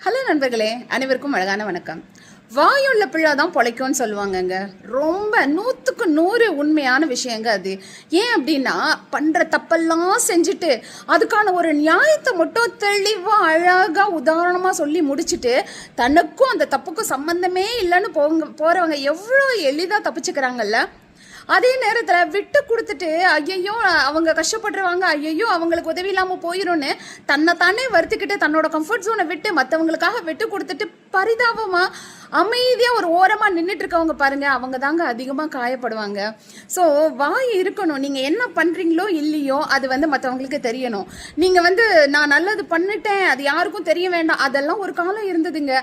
Hello நண்பர்களே, அனைவருக்கும் அழகான வணக்கம். வாயுள்ள பிள்ளை தான் பொழைக்கும்னு சொல்லுவாங்கங்க. ரொம்ப 100க்கு 100 உண்மையான விஷயங்க அது. ஏன் அப்படின்னா, பண்ணுற தப்பெல்லாம் செஞ்சுட்டு அதுக்கான ஒரு நியாயத்தை மட்டும் தெளிவாக அழகாக உதாரணமாக சொல்லி முடிச்சுட்டு தனக்கும் அந்த தப்புக்கும் சம்மந்தமே இல்லைன்னு போகிறவங்க எவ்வளோ எளிதாக தப்பிச்சுக்கிறாங்கல்ல. அதே நேரத்தில் விட்டு கொடுத்துட்டு ஐயையோ அவங்க கஷ்டப்படுறவங்க, ஐயையோ அவங்களுக்கு உதவி இல்லாமல் போயிடும்னு தன்னை தானே வருத்திக்கிட்டு தன்னோட கம்ஃபர்ட் ஜோனை விட்டு மற்றவங்களுக்காக விட்டு கொடுத்துட்டு பரிதாபமாக அமைதியாக ஒரு ஓரமாக நின்றுட்டு இருக்கவங்க பாருங்க, அவங்க தாங்க அதிகமாக காயப்படுவாங்க. ஸோ வாய் இருக்கணும். நீங்கள் என்ன பண்ணுறீங்களோ இல்லையோ அது மற்றவங்களுக்கு தெரியணும். நீங்கள் நான் நல்லது பண்ணிட்டேன் அது யாருக்கும் தெரிய வேண்டாம், அதெல்லாம் ஒரு காலம் இருந்ததுங்க.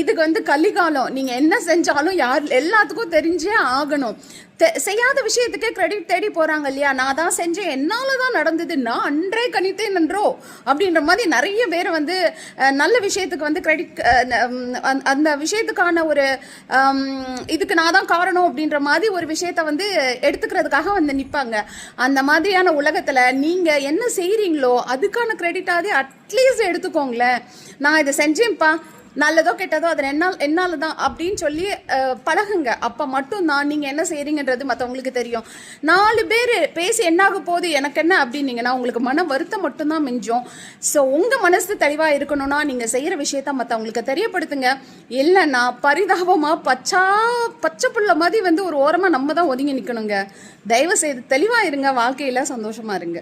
இதுக்கு கலிகாலம். நீங்கள் என்ன செஞ்சாலும் எல்லாத்துக்கும் தெரிஞ்சே ஆகணும். செய்யாத விஷயத்துக்கே கிரெடிட் தேடி போகிறாங்க இல்லையா. நான் தான் செஞ்சேன், என்னால் தான் நடந்தது, நான் அன்றே கணித்தேன் நன்றோ அப்படின்ற மாதிரி நிறைய பேர் நல்ல விஷயத்துக்கு கிரெடிட் அந்த விஷயத்துக்கான ஒரு இதுக்கு நான் தான் காரணம் அப்படின்ற மாதிரி ஒரு விஷயத்த எடுத்துக்கிறதுக்காக நிற்பாங்க. அந்த மாதிரியான உலகத்தில் நீங்கள் என்ன செய்கிறீங்களோ அதுக்கான கிரெடிட்டாவது அட்லீஸ்ட் எடுத்துக்கோங்களேன். நான் இதை செஞ்சேன்ப்பா, நல்லதோ கெட்டதோ அது என்னால் தான் அப்படின்னு சொல்லி பழகுங்க. அப்போ மட்டும்தான் நீங்கள் என்ன செய்கிறீங்கன்றது மற்றவங்களுக்கு தெரியும். 4 பேர் பேசி என்னாக போகுது எனக்கு என்ன அப்படின்னீங்கன்னா உங்களுக்கு மன வருத்தம் மட்டும்தான் மிஞ்சும். ஸோ உங்கள் மனசு தெளிவாக இருக்கணும்னா நீங்கள் செய்கிற விஷயத்த மற்றவங்களுக்கு தெரியப்படுத்துங்க. இல்லைன்னா பரிதாபமாக பச்சை புள்ள மாதிரி ஒரு ஓரமாக நம்ம தான் ஒதுங்கி நிற்கணுங்க. தயவு செய்து தெளிவாக இருங்க, வாழ்க்கையில் சந்தோஷமாக இருங்க.